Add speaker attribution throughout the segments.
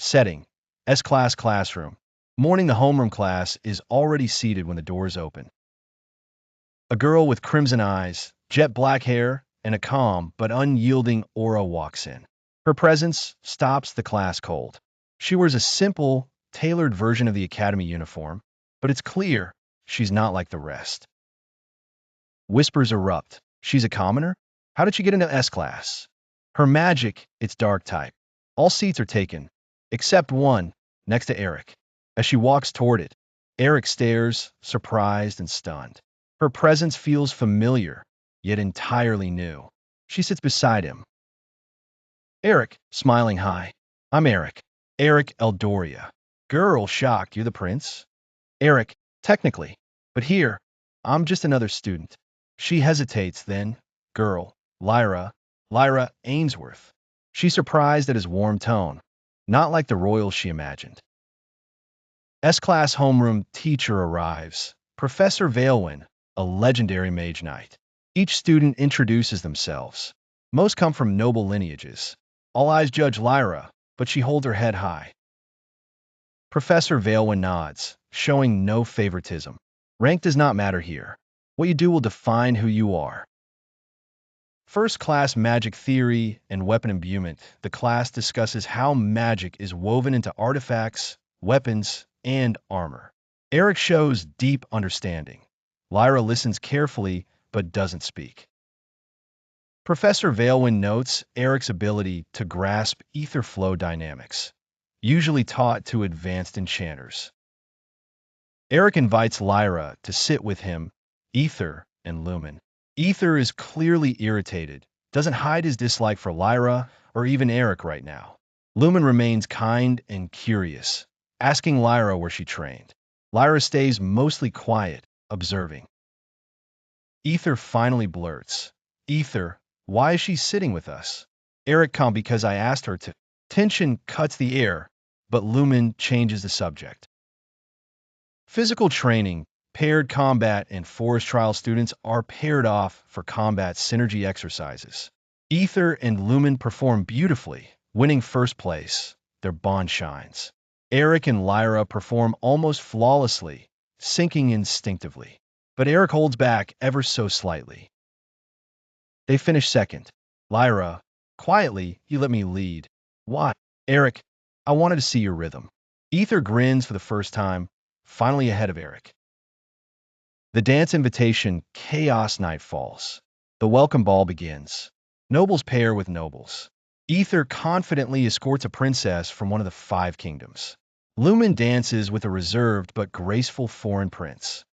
Speaker 1: Setting: S-Class classroom. Morning, the homeroom class is already seated when the doors open. A girl with crimson eyes, jet black hair, and a calm but unyielding aura walks in. Her presence stops the class cold. She wears a simple, tailored version of the academy uniform, but it's clear she's not like the rest. Whispers erupt. She's a commoner? How did she get into S-Class? Her magic, it's dark type. All seats are taken, except one, next to Eric. As she walks toward it, Eric stares, surprised and stunned. Her presence feels familiar, yet entirely new. She sits beside him. Eric, smiling high. I'm Eric. Eric Eldoria. Girl, shocked. You're the prince? Eric, technically. But here, I'm just another student. She hesitates, then, girl, Lyra Ainsworth. She's surprised at his warm tone, not like the royal she imagined. S-Class homeroom teacher arrives. Professor Valewin, a legendary mage knight. Each student introduces themselves. Most come from noble lineages. All eyes judge Lyra, but she holds her head high. Professor Valewin nods, showing no favoritism. Rank does not matter here. What you do will define who you are. First-class magic theory and weapon imbuement. The class discusses how magic is woven into artifacts, weapons, and armor. Eric shows deep understanding. Lyra listens carefully but doesn't speak. Professor Valewin notes Eric's ability to grasp ether flow dynamics, usually taught to advanced enchanters. Eric invites Lyra to sit with him, Ether and Lumen. Ether is clearly irritated, doesn't hide his dislike for Lyra or even Eric right now. Lumen remains kind and curious, asking Lyra where she trained. Lyra stays mostly quiet, observing. Ether finally blurts, Ether, why is she sitting with us? Eric calm because I asked her to. Tension cuts the air, but Lumen changes the subject. Physical training, paired combat, and forest trial students are paired off for combat synergy exercises. Ether and Lumen perform beautifully, winning first place. Their bond shines. Eric and Lyra perform almost flawlessly, syncing instinctively. But Eric holds back ever so slightly. They finish second. Lyra, quietly, you let me lead. Why? Eric, I wanted to see your rhythm. Ether grins for the first time, finally ahead of Eric. The dance invitation, Chaos Night falls. The welcome ball begins. Nobles pair with nobles. Ether confidently escorts a princess from one of the 5 kingdoms. Lumen dances with a reserved but graceful foreign prince.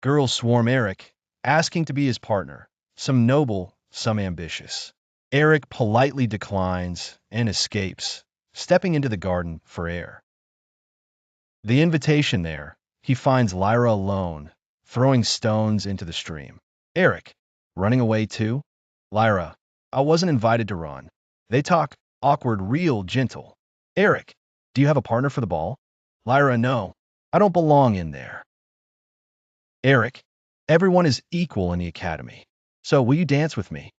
Speaker 1: Girls swarm Eric, asking to be his partner, some noble, some ambitious. Eric politely declines and escapes, stepping into the garden for air. The invitation there, he finds Lyra alone, throwing stones into the stream. Eric, running away too? Lyra, I wasn't invited to run. They talk, awkward, real, gentle. Eric, do you have a partner for the ball? Lyra, no, I don't belong in there. Eric, everyone is equal in the academy. So will you dance with me?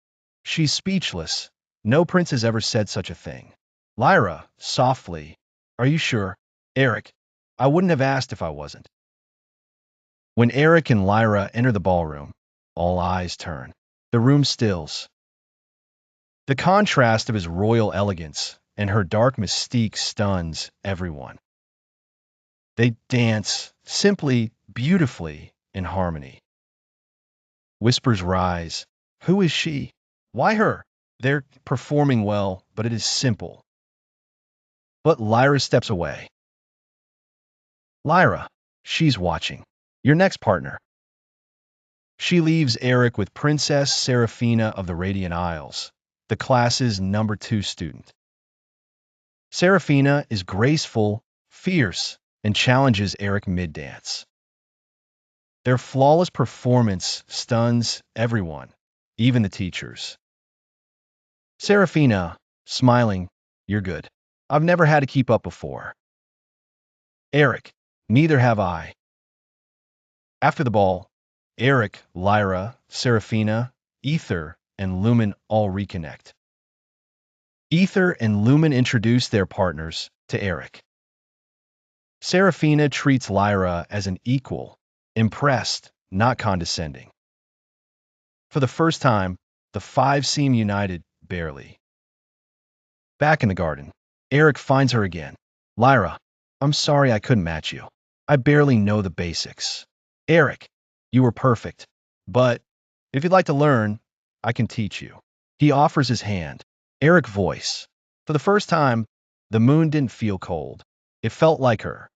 Speaker 1: She's speechless. No prince has ever said such a thing. Lyra, softly, are you sure? Eric, I wouldn't have asked if I wasn't. When Eric and Lyra enter the ballroom, all eyes turn. The room stills. The contrast of his royal elegance and her dark mystique stuns everyone. They dance, simply, beautifully, in harmony. Whispers rise. Who is she? Why her? They're performing well, but it is simple. But Lyra steps away. Lyra, she's watching. Your next partner. She leaves Eric with Princess Seraphina of the Radiant Isles, the class's number 2 student. Seraphina is graceful, fierce, and challenges Eric mid-dance. Their flawless performance stuns everyone, even the teachers. Seraphina, smiling, you're good. I've never had to keep up before. Eric, neither have I. After the ball, Eric, Lyra, Seraphina, Ether, and Lumen all reconnect. Ether and Lumen introduce their partners to Eric. Serafina treats Lyra as an equal, impressed, not condescending. For the first time, the five seem united, barely. Back in the garden, Eric finds her again. Lyra, I'm sorry I couldn't match you. I barely know the basics. Eric, you were perfect. But if you'd like to learn, I can teach you. He offers his hand. Eric voice. For the first time, the moon didn't feel cold. It felt like her.